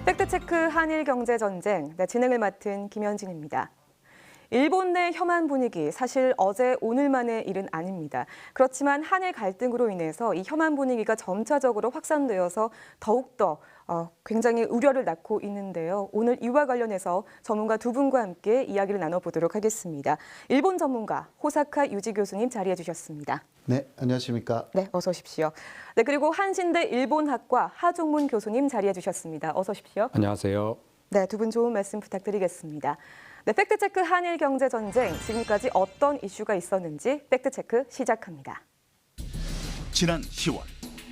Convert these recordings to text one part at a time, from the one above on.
팩트체크 한일경제전쟁, 진행을 맡은 김현진입니다. 일본 내 혐한 분위기, 사실 어제 오늘만의 일은 아닙니다. 그렇지만 한일 갈등으로 인해서 이 혐한 분위기가 점차적으로 확산되어서 더욱더 굉장히 우려를 낳고 있는데요. 오늘 이와 관련해서 전문가 두 분과 함께 이야기를 나눠보도록 하겠습니다. 일본 전문가 호사카 유지 교수님 자리해 주셨습니다. 네, 안녕하십니까? 네, 어서 오십시오. 네, 그리고 한신대 일본학과 하종문 교수님 자리해 주셨습니다. 어서 오십시오. 안녕하세요. 네, 두 분 좋은 말씀 부탁드리겠습니다. 네, 팩트체크 한일경제전쟁, 지금까지 어떤 이슈가 있었는지 팩트체크 시작합니다. 지난 10월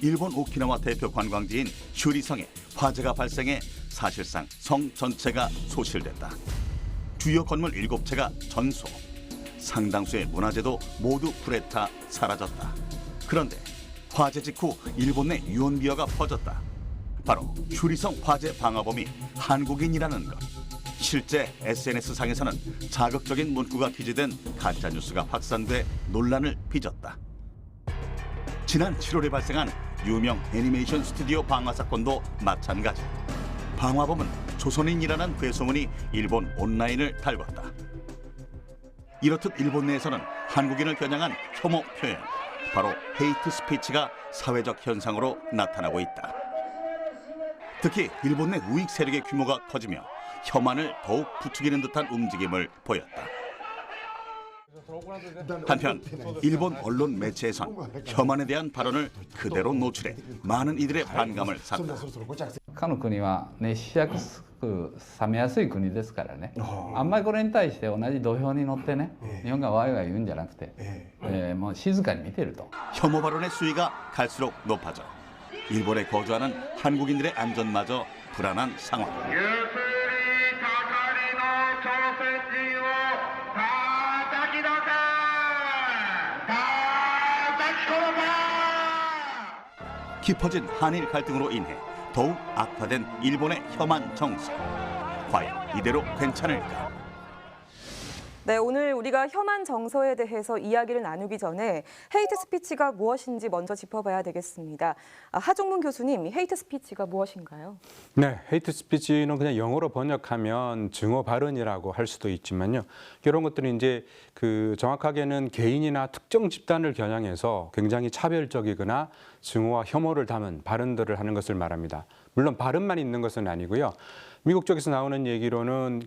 일본 오키나와 대표 관광지인 슈리성에 화재가 발생해 사실상 성 전체가 소실됐다. 주요 건물 7채가 전소, 상당수의 문화재도 모두 불에 타 사라졌다. 그런데 화재 직후 일본 내 유언비어가 퍼졌다. 바로 슈리성 화재 방화범이 한국인이라는 것. 실제 SNS상에서는 자극적인 문구가 기재된 가짜뉴스가 확산돼 논란을 빚었다. 지난 7월에 발생한 유명 애니메이션 스튜디오 방화 사건도 마찬가지. 방화범은 조선인이라는 괴소문이 일본 온라인을 달궜다. 이렇듯 일본 내에서는 한국인을 겨냥한 혐오 표현, 바로 헤이트 스피치가 사회적 현상으로 나타나고 있다. 특히 일본 내 우익 세력의 규모가 커지며 혐한을 더욱 부추기는 듯한 움직임을 보였다. 한편 일본 언론 매체에선 혐한에 대한 발언을 그대로 노출해 많은 이들의 반감을 샀다. かの国は熱しやすく冷めやすい国ですからね、あんまりこれに対して同じ土俵に乗ってね、日本がワイワイ言うんじゃなくて、もう静かに見てると。 혐오 발언의 수위가 갈수록 높아져 일본에 거주하는 한국인들의 안전마저 불안한 상황. 깊어진 한일 갈등으로 인해 더욱 악화된 일본의 혐한 정서. 과연 이대로 괜찮을까? 네, 오늘 우리가 혐한 정서에 대해서 이야기를 나누기 전에 헤이트 스피치가 무엇인지 먼저 짚어봐야 되겠습니다. 하종문 교수님, 헤이트 스피치가 무엇인가요? 네, 헤이트 스피치는 그냥 영어로 번역하면 증오 발언이라고 할 수도 있지만요. 이런 것들은 이제 정확하게는 개인이나 특정 집단을 겨냥해서 굉장히 차별적이거나 증오와 혐오를 담은 발언들을 하는 것을 말합니다. 물론 발언만 있는 것은 아니고요. 미국 쪽에서 나오는 얘기로는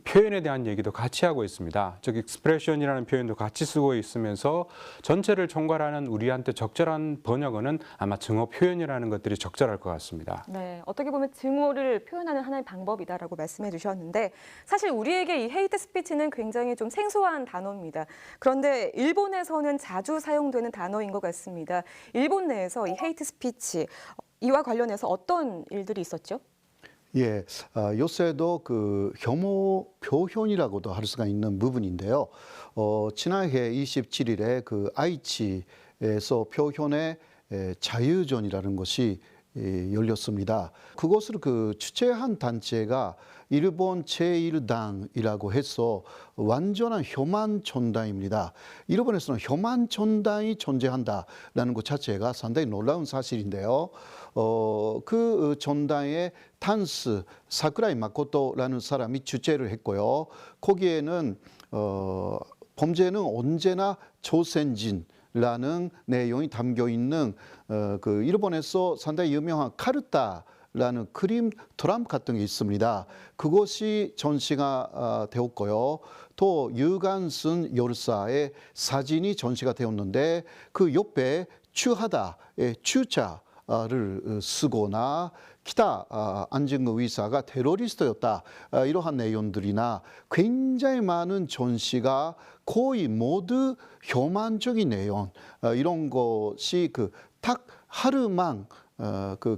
표현에 대한 얘기도 같이 하고 있습니다. 즉 익스프레션이라는 표현도 같이 쓰고 있으면서 전체를 총괄하는 우리한테 적절한 번역어는 아마 증오 표현이라는 것들이 적절할 것 같습니다. 네, 어떻게 보면 증오를 표현하는 하나의 방법이다라고 말씀해 주셨는데 사실 우리에게 이 헤이트 스피치는 굉장히 좀 생소한 단어입니다. 그런데 일본에서는 자주 사용되는 단어인 것 같습니다. 일본 내에서 이 헤이트 스피치 이와 관련해서 어떤 일들이 있었죠? 예, 요새도 혐오 표현이라고도 할 수가 있는 부분인데요. 지난해 27일에 아이치에서 표현의 자유전이라는 것이 열렸습니다. 그것을 주최한 단체가 일본 제1당이라고 해서 완전한 혐한 전당입니다. 일본에서는 혐한 전당이 존재한다라는 것 자체가 상당히 놀라운 사실인데요. 그 전당의 탄스 사쿠라이 마코토라는 사람이 주최를 했고요. 거기에는 범죄는 언제나 조센진 라는 내용이 담겨 있는 일본에서 상당히 유명한 카르타라는 그림 트럼프 같은 게 있습니다. 그것이 전시가 되었고요. 또 유관순 열사의 사진이 전시가 되었는데 그 옆에 추하다의 추자를 쓰거나 기타 안중근 의사가 테러리스트였다 이러한 내용들이나 굉장히 많은 전시가 거의 모두 혐한적인 내용 이런 것이 딱 하루만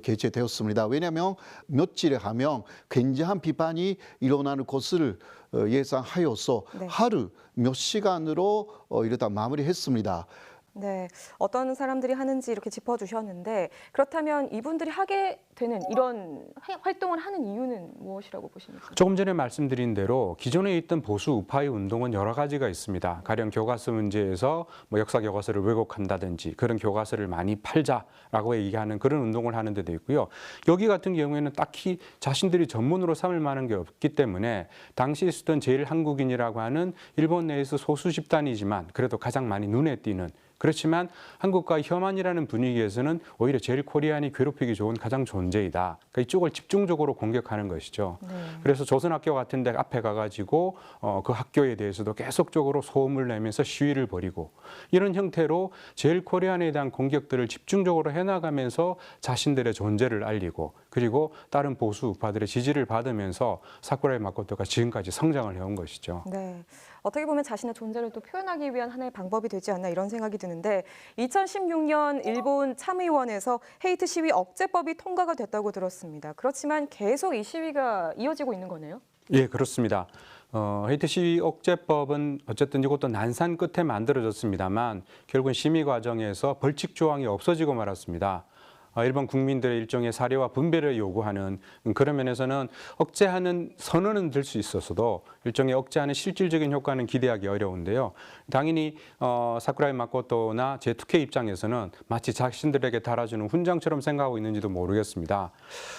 개최되었습니다. 왜냐하면 며칠에 하면 굉장한 비판이 일어나는 것을 예상하여서 하루 몇 시간으로 이러다 마무리했습니다. 네, 어떤 사람들이 하는지 이렇게 짚어주셨는데 그렇다면 이분들이 하게 되는 이런 활동을 하는 이유는 무엇이라고 보십니까? 조금 전에 말씀드린 대로 기존에 있던 보수 우파의 운동은 여러 가지가 있습니다. 가령 교과서 문제에서 뭐 역사 교과서를 왜곡한다든지 그런 교과서를 많이 팔자라고 얘기하는 그런 운동을 하는 데도 있고요. 여기 같은 경우에는 딱히 자신들이 전문으로 삼을 만한 게 없기 때문에 당시 있었던 제일 한국인이라고 하는 일본 내에서 소수 집단이지만 그래도 가장 많이 눈에 띄는 그렇지만 한국과 혐한이라는 분위기에서는 오히려 제일 코리안이 괴롭히기 좋은 가장 존재이다. 그러니까 이쪽을 집중적으로 공격하는 것이죠. 네. 그래서 조선학교 같은 데 앞에 가가지고 그 학교에 대해서도 계속적으로 소음을 내면서 시위를 벌이고 이런 형태로 제일 코리안에 대한 공격들을 집중적으로 해나가면서 자신들의 존재를 알리고 그리고 다른 보수 우파들의 지지를 받으면서 사쿠라이 마코토가 지금까지 성장을 해온 것이죠. 네, 어떻게 보면 자신의 존재를 또 표현하기 위한 하나의 방법이 되지 않나 이런 생각이 드는데 2016년 일본 참의원에서 헤이트 시위 억제법이 통과가 됐다고 들었습니다. 그렇지만 계속 이 시위가 이어지고 있는 거네요? 예, 그렇습니다. 헤이트 시위 억제법은 어쨌든 이것도 난산 끝에 만들어졌습니다만 결국은 심의 과정에서 벌칙 조항이 없어지고 말았습니다. 일본 국민들의 일종의 사례와 분배를 요구하는 그런 면에서는 억제하는 선언은 들 수 있었어도 일종의 억제하는 실질적인 효과는 기대하기 어려운데요. 당연히 사쿠라이 마코토나 제2K 입장에서는 마치 자신들에게 달아주는 훈장처럼 생각하고 있는지도 모르겠습니다.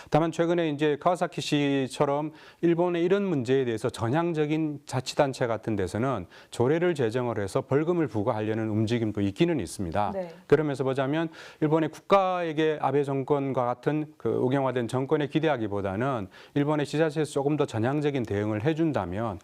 다만 최근에 이제 카와사키시처럼 일본의 이런 문제에 대해서 전향적인 자치단체 같은 데서는 조례를 제정을 해서 벌금을 부과하려는 움직임도 있기는 있습니다. 네. 그러면서 보자면 일본의 국가에게 아베 정권과 같은 그 우경화된 정권에 기대하기보다는 일본의 지자체에서 조금 더 전향적인 대응을 해준다면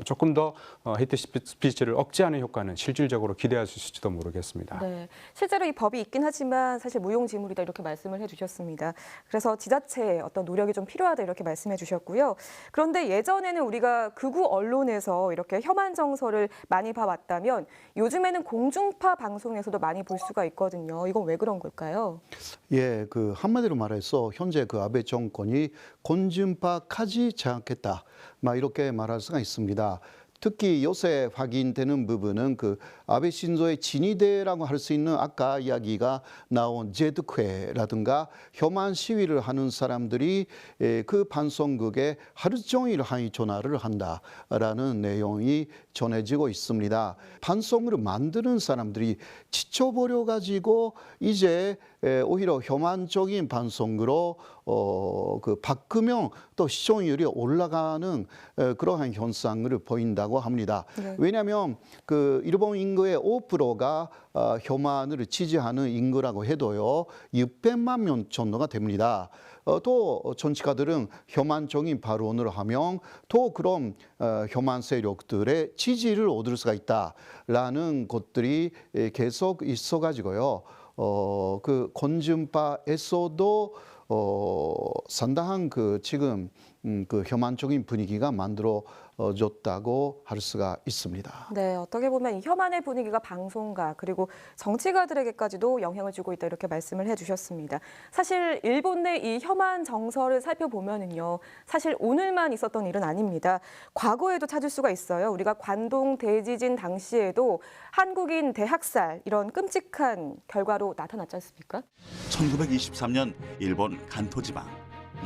조금 더 헤이트 스피치를 억제하는 효과는 실질적으로 기대할 수 있을지도 모르겠습니다. 네, 실제로 이 법이 있긴 하지만 사실 무용지물이다 이렇게 말씀을 해주셨습니다. 그래서 지자체의 어떤 노력이 좀 필요하다 이렇게 말씀해 주셨고요. 그런데 예전에는 우리가 극우 언론에서 이렇게 혐한 정서를 많이 봐왔다면 요즘에는 공중파 방송에서도 많이 볼 수가 있거든요. 이건 왜 그런 걸까요? 예, 그 한마디로 말해서 현재 그 아베 정권이 곤준파까지 장악했다. 막 이렇게 말할 수가 있습니다. 특히 요새 확인되는 부분은 그 아베 신조의 진위대라고 할 수 있는 아까 이야기가 나온 제드회라든가 혐한 시위를 하는 사람들이 그 방송국에 하루 종일 항의 전화를 한다라는 내용이 전해지고 있습니다. 방송을 만드는 사람들이 지쳐버려 가지고 이제 오히려 혐한적인 방송으로 그 바꾸면 또 시청률이 올라가는 그러한 현상을 보인다고 합니다. 네. 왜냐하면 그 일본 인구의 5%가 혐한을 지지하는 인구라고 해도요 600만 명 정도가 됩니다. 또 정치가들은 혐한적인 발언을 하면 또 그런 혐한 세력들의 지지를 얻을 수가 있다라는 것들이 계속 있어가지고요. 그 곤준파에서도 상당한 그 지금 그 혐한적인 분위기가 만들어졌다고 할 수가 있습니다. 네, 어떻게 보면 이 혐한의 분위기가 방송가 그리고 정치가들에게까지도 영향을 주고 있다 이렇게 말씀을 해주셨습니다. 사실 일본 내 이 혐한 정서를 살펴보면은요, 사실 오늘만 있었던 일은 아닙니다. 과거에도 찾을 수가 있어요. 우리가 관동 대지진 당시에도 한국인 대학살 이런 끔찍한 결과로 나타났지 않습니까? 1923년 일본 간토 지방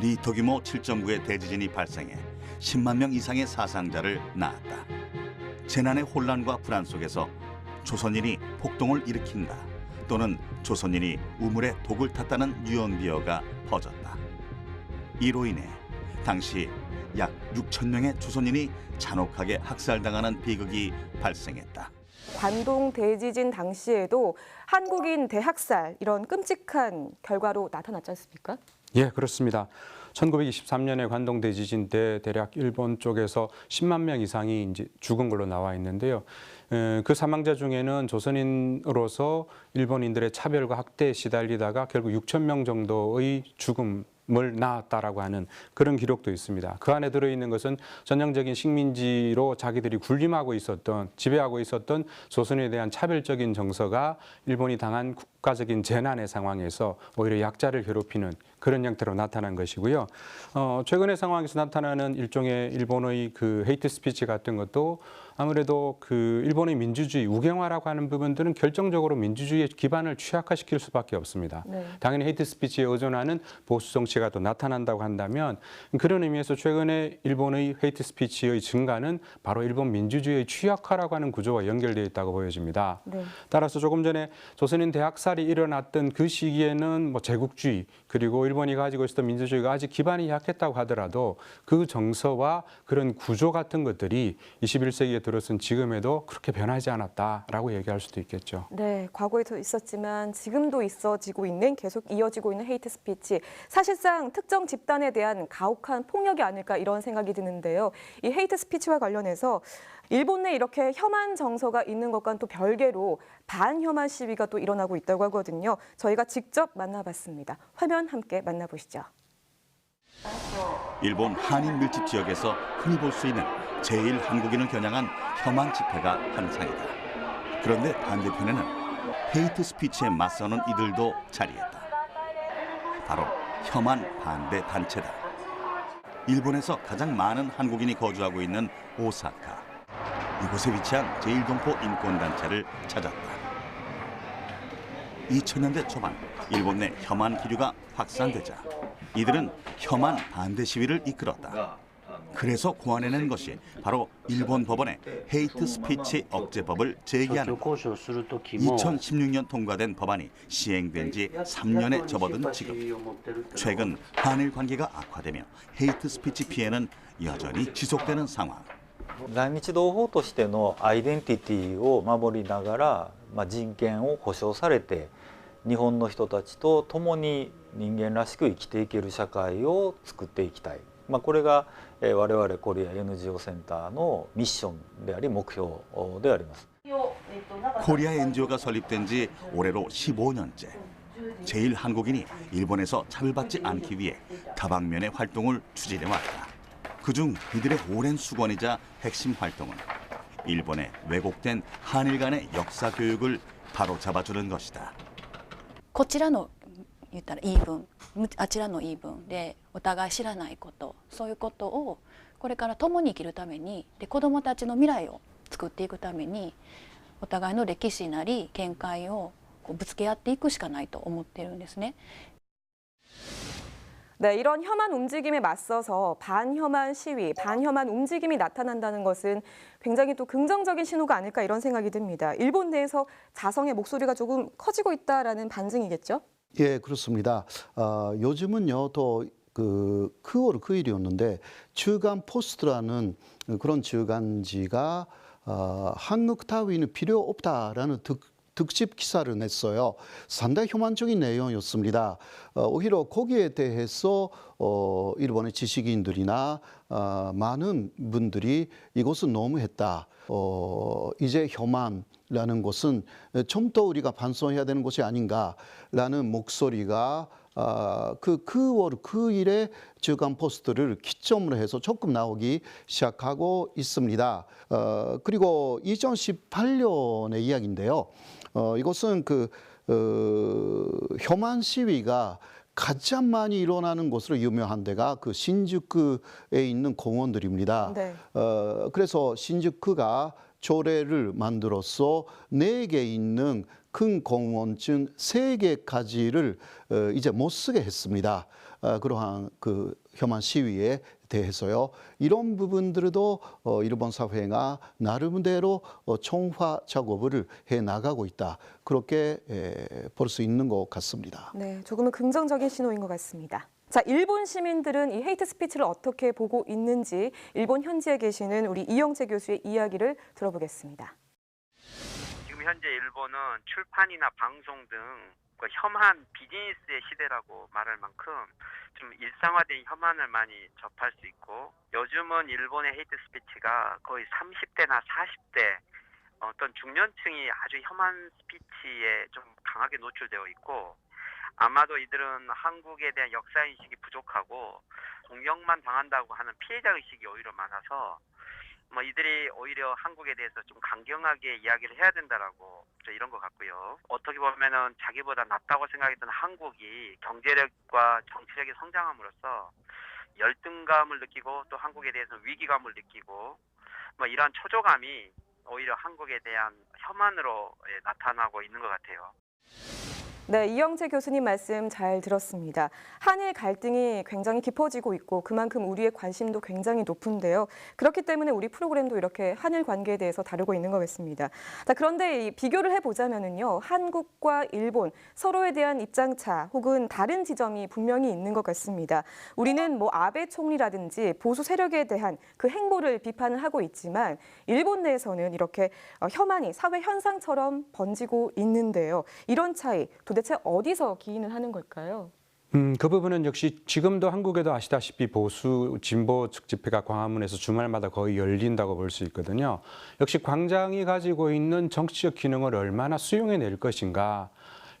리히터 규모 7.9의 대지진이 발생해 10만 명 이상의 사상자를 낳았다. 재난의 혼란과 불안 속에서 조선인이 폭동을 일으킨다 또는 조선인이 우물에 독을 탔다는 유언비어가 퍼졌다. 이로 인해 당시 약 6천 명의 조선인이 잔혹하게 학살당하는 비극이 발생했다. 관동 대지진 당시에도 한국인 대학살 이런 끔찍한 결과로 나타났지 않습니까? 예, 그렇습니다. 1923년에 관동 대지진 때 대략 일본 쪽에서 10만 명 이상이 이제 죽은 걸로 나와 있는데요. 그 사망자 중에는 조선인으로서 일본인들의 차별과 학대에 시달리다가 결국 6천 명 정도의 죽음을 낳았다라고 하는 그런 기록도 있습니다. 그 안에 들어있는 것은 전형적인 식민지로 자기들이 군림하고 있었던, 지배하고 있었던 조선에 대한 차별적인 정서가 일본이 당한 국가적인 재난의 상황에서 오히려 약자를 괴롭히는 그런 형태로 나타난 것이고요. 최근의 상황에서 나타나는 일종의 일본의 그 헤이트 스피치 같은 것도 아무래도 그 일본의 민주주의 우경화라고 하는 부분들은 결정적으로 민주주의의 기반을 취약화시킬 수밖에 없습니다. 네. 당연히 헤이트 스피치에 의존하는 보수 정치가 또 나타난다고 한다면 그런 의미에서 최근에 일본의 헤이트 스피치의 증가는 바로 일본 민주주의의 취약화라고 하는 구조와 연결되어 있다고 보여집니다. 네. 따라서 조금 전에 조선인 대학살이 일어났던 그 시기에는 뭐 제국주의 그리고 일본이 가지고 있었던 민주주의가 아직 기반이 약했다고 하더라도 그 정서와 그런 구조 같은 것들이 21세기에 들어선 지금에도 그렇게 변하지 않았다라고 얘기할 수도 있겠죠. 네, 과거에도 있었지만 지금도 있어지고 있는, 계속 이어지고 있는 헤이트 스피치. 사실상 특정 집단에 대한 가혹한 폭력이 아닐까 이런 생각이 드는데요. 이 헤이트 스피치와 관련해서 일본 내 이렇게 혐한 정서가 있는 것과는 또 별개로 반혐한 시위가 또 일어나고 있다고 하거든요. 저희가 직접 만나봤습니다. 화면 함께 만나보시죠. 일본 한인 밀집 지역에서 흔히 볼 수 있는 제1한국인을 겨냥한 혐한 집회가 한창이다. 그런데 반대편에는 헤이트 스피치에 맞서는 이들도 자리했다. 바로 혐한 반대 단체다. 일본에서 가장 많은 한국인이 거주하고 있는 오사카. 이곳에 위치한 제1동포 인권단체를 찾았다. 2000년대 초반 일본 내 혐한 기류가 확산되자 이들은 혐한 반대 시위를 이끌었다. 그래서 고안해낸 것이 바로 일본 법원의 헤이트 스피치 억제법을 제기하는 것. 2016년 통과된 법안이 시행된 지 3년에 접어든 지금 최근 한일 관계가 악화되며 헤이트 스피치 피해는 여전히 지속되는 상황. 在日同胞としてのアイデンティティを守りながら、人権を保障されて日本の人たちと共に人間らしく生きていける社会を作っていきたい、これが我々コリア NGO センターのミッションであり目標であります。 코리아 NGO가 설립된 지 올해로 15년째. 제일 한국인이 일본에서 차별받지 않기 위해 다방면의 활동을 추진해왔다. 그중 이들의 오랜 수건이자 핵심 활동은 일본의 왜곡된 한일 간의 역사 교육을 바로잡아주는 것이다. こちらの言ったら言い分、あちらの言い分でお互い知らないこと、そういうことをこれから共に生きるために、で子どもたちの未来を作っていくためにお互いの歴史なり見解をぶつけ合っていくしかないと思ってるんですね。 네, 이런 혐한 움직임에 맞서서 반혐한 시위, 반혐한 움직임이 나타난다는 것은 굉장히 또 긍정적인 신호가 아닐까 이런 생각이 듭니다. 일본 내에서 자성의 목소리가 조금 커지고 있다라는 반증이겠죠? 예, 그렇습니다. 요즘은요, 또 그 9월 9일이었는데 주간 포스트라는 그런 주간지가 한국 따위는 필요 없다라는 특집 기사를 냈어요. 상당히 혐한적인 내용이었습니다. 오히려 거기에 대해서 일본의 지식인들이나 많은 분들이 이것은 너무했다. 이제 혐한라는 것은 좀 더 우리가 반성해야 되는 것이 아닌가라는 목소리가 그 9월 9일에 주간 포스트를 기점으로 해서 조금 나오기 시작하고 있습니다. 그리고 2018년의 이야기인데요. 이것은 혐한 시위가 가장 많이 일어나는 곳으로 유명한 데가 그 신주쿠에 있는 공원들입니다. 네. 그래서 신주쿠가 조례를 만들어서 4개 있는 큰 공원 중 3개까지를 이제 못 쓰게 했습니다. 그러한 그 혐한 시위에 대해서요. 이런 부분들도 일본 사회가 나름대로 총화 작업을 해 나가고 있다. 그렇게 볼 수 있는 것 같습니다. 네, 조금은 긍정적인 신호인 것 같습니다. 자, 일본 시민들은 이 헤이트 스피치를 어떻게 보고 있는지 일본 현지에 계시는 우리 이영채 교수의 이야기를 들어보겠습니다. 지금 현재 일본은 출판이나 방송 등 혐한 비즈니스의 시대라고 말할 만큼 좀 일상화된 혐한을 많이 접할 수 있고, 요즘은 일본의 헤이트 스피치가 거의 30대나 40대 어떤 중년층이 아주 혐한 스피치에 좀 강하게 노출되어 있고, 아마도 이들은 한국에 대한 역사인식이 부족하고 공격만 당한다고 하는 피해자 의식이 오히려 많아서 뭐 이들이 오히려 한국에 대해서 좀 강경하게 이야기를 해야 된다라고 이런 것 같고요. 어떻게 보면은 자기보다 낫다고 생각했던 한국이 경제력과 정치력이 성장함으로써 열등감을 느끼고 또 한국에 대해서 위기감을 느끼고 뭐 이러한 초조감이 오히려 한국에 대한 혐한으로 나타나고 있는 것 같아요. 네, 이영채 교수님 말씀 잘 들었습니다. 한일 갈등이 굉장히 깊어지고 있고 그만큼 우리의 관심도 굉장히 높은데요. 그렇기 때문에 우리 프로그램도 이렇게 한일 관계에 대해서 다루고 있는 거겠습니다. 자, 그런데 이 비교를 해보자면은요, 한국과 일본 서로에 대한 입장차 혹은 다른 지점이 분명히 있는 것 같습니다. 우리는 뭐 아베 총리라든지 보수 세력에 대한 그 행보를 비판을 하고 있지만 일본 내에서는 이렇게 혐한이 사회 현상처럼 번지고 있는데요. 이런 차이 도대체 어디서 기인을 하는 걸까요? 그 부분은 역시 지금도 한국에도 아시다시피 보수 진보 측 집회가 광화문에서 주말마다 거의 열린다고 볼 수 있거든요. 역시 광장이 가지고 있는 정치적 기능을 얼마나 수용해낼 것인가.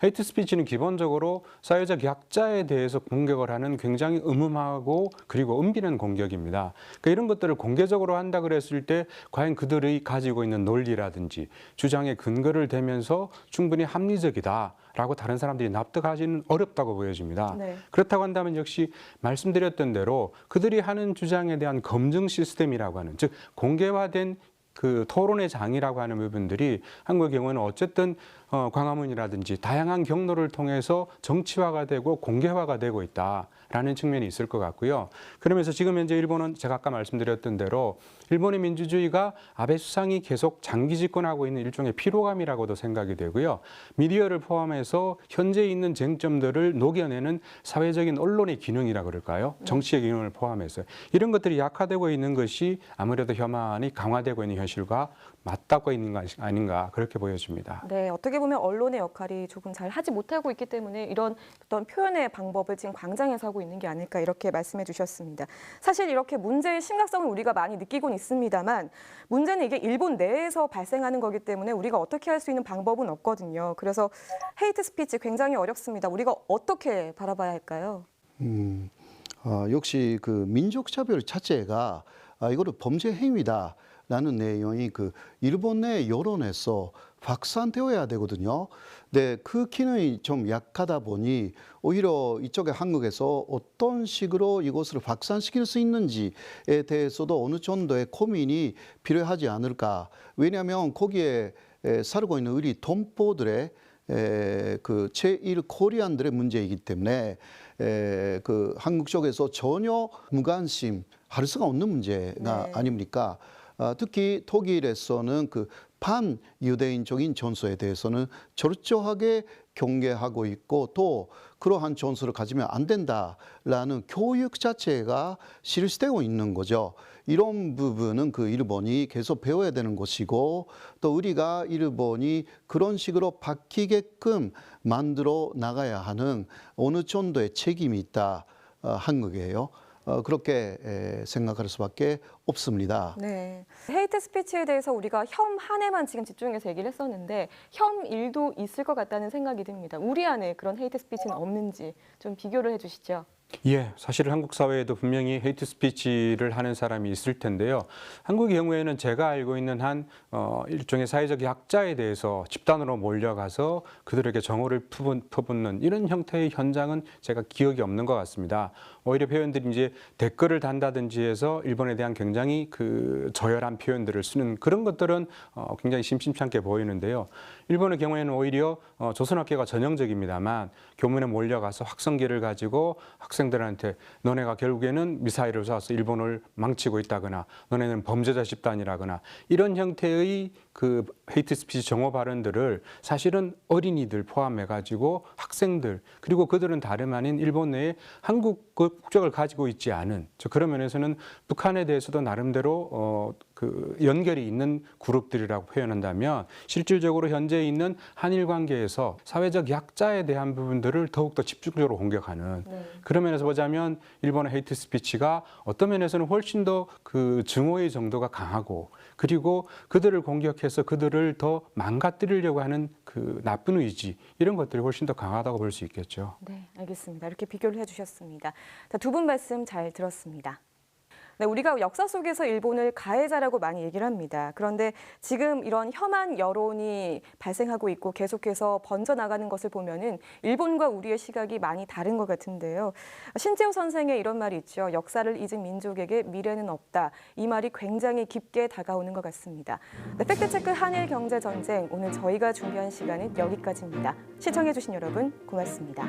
헤이트 스피치는 기본적으로 사회적 약자에 대해서 공격을 하는 굉장히 음음하고 그리고 은비는 공격입니다. 그러니까 이런 것들을 공개적으로 한다 그랬을 때 과연 그들이 가지고 있는 논리라든지 주장의 근거를 대면서 충분히 합리적이다라고 다른 사람들이 납득하기는 어렵다고 보여집니다. 네. 그렇다고 한다면 역시 말씀드렸던 대로 그들이 하는 주장에 대한 검증 시스템이라고 하는, 즉 공개화된 그 토론의 장이라고 하는 부분들이 한국의 경우는 어쨌든 광화문이라든지 다양한 경로를 통해서 정치화가 되고 공개화가 되고 있다라는 측면이 있을 것 같고요. 그러면서 지금 현재 일본은 제가 아까 말씀드렸던 대로 일본의 민주주의가 아베 수상이 계속 장기 집권하고 있는 일종의 피로감이라고도 생각이 되고요. 미디어를 포함해서 현재 있는 쟁점들을 녹여내는 사회적인 언론의 기능이라 그럴까요? 정치의 기능을 포함해서 이런 것들이 약화되고 있는 것이 아무래도 혐한이 강화되고 있는 현실과 맞닿고 있는 것이 아닌가 그렇게 보여집니다. 네, 어떻게 보면 언론의 역할이 조금 잘 하지 못하고 있기 때문에 이런 어떤 표현의 방법을 지금 광장에서 하고 있는 게 아닐까 이렇게 말씀해 주셨습니다. 사실 이렇게 문제의 심각성을 우리가 많이 느끼고는 있습니다만 문제는 이게 일본 내에서 발생하는 거기 때문에 우리가 어떻게 할 수 있는 방법은 없거든요. 그래서 헤이트 스피치 굉장히 어렵습니다. 우리가 어떻게 바라봐야 할까요? 역시 그 민족 차별 자체가 이거를 범죄 행위다. 라는 내용이 그 일본 내 여론에서 확산되어야 되거든요. 근데 그 기능이 좀 약하다 보니 오히려 이쪽에 한국에서 어떤 식으로 이것을 확산시킬 수 있는지에 대해서도 어느 정도의 고민이 필요하지 않을까. 왜냐하면 거기에 살고 있는 우리 동포들의 그 제1 코리안들의 문제이기 때문에 그 한국 쪽에서 전혀 무관심 할 수가 없는 문제가 아닙니까? 특히 독일에서는 그 반유대인적인 전소에 대해서는 철저하게 경계하고 있고 또 그러한 전소를 가지면 안 된다라는 교육 자체가 실시되고 있는 거죠. 이런 부분은 그 일본이 계속 배워야 되는 것이고 또 우리가 일본이 그런 식으로 바뀌게끔 만들어 나가야 하는 어느 정도의 책임이 있다 한국이에요. 그렇게 생각할 수밖에 없습니다. 네, 헤이트 스피치에 대해서 우리가 혐한에만 지금 집중해서 얘기를 했었는데 혐일도 있을 것 같다는 생각이 듭니다. 우리 안에 그런 헤이트 스피치는 없는지 좀 비교를 해주시죠. 예, 사실 한국 사회에도 분명히 헤이트 스피치를 하는 사람이 있을 텐데요. 한국의 경우에는 제가 알고 있는 한 일종의 사회적 약자에 대해서 집단으로 몰려가서 그들에게 정오를 퍼붓는 이런 형태의 현장은 제가 기억이 없는 것 같습니다. 오히려 표현들이 이제 댓글을 단다든지 해서 일본에 대한 굉장히 그 저열한 표현들을 쓰는 그런 것들은 굉장히 심심찮게 보이는데요. 일본의 경우에는 오히려 조선학계가 전형적입니다만 교문에 몰려가서 확성기를 가지고 학생들한테 너네가 결국에는 미사일을 쏴서 일본을 망치고 있다거나 너네는 범죄자 집단이라거나 이런 형태의 그 헤이트 스피치 정오 발언들을 사실은 어린이들 포함해 가지고 학생들 그리고 그들은 다름 아닌 일본 내에 한국 국적을 가지고 있지 않은 그런 면에서는 북한에 대해서도 나름대로 그 연결이 있는 그룹들이라고 표현한다면 실질적으로 현재 있는 한일 관계에서 사회적 약자에 대한 부분들을 더욱더 집중적으로 공격하는 그런 면에서 보자면 일본의 헤이트 스피치가 어떤 면에서는 훨씬 더 그 증오의 정도가 강하고 그리고 그들을 공격해서 그들을 더 망가뜨리려고 하는 그 나쁜 의지 이런 것들이 훨씬 더 강하다고 볼 수 있겠죠. 네, 알겠습니다. 이렇게 비교를 해주셨습니다. 두 분 말씀 잘 들었습니다. 네, 우리가 역사 속에서 일본을 가해자라고 많이 얘기를 합니다. 그런데 지금 이런 혐한 여론이 발생하고 있고 계속해서 번져나가는 것을 보면은 일본과 우리의 시각이 많이 다른 것 같은데요. 신재호 선생의 이런 말이 있죠. 역사를 잊은 민족에게 미래는 없다. 이 말이 굉장히 깊게 다가오는 것 같습니다. 네, 팩트체크 한일 경제 전쟁, 오늘 저희가 준비한 시간은 여기까지입니다. 시청해주신 여러분 고맙습니다.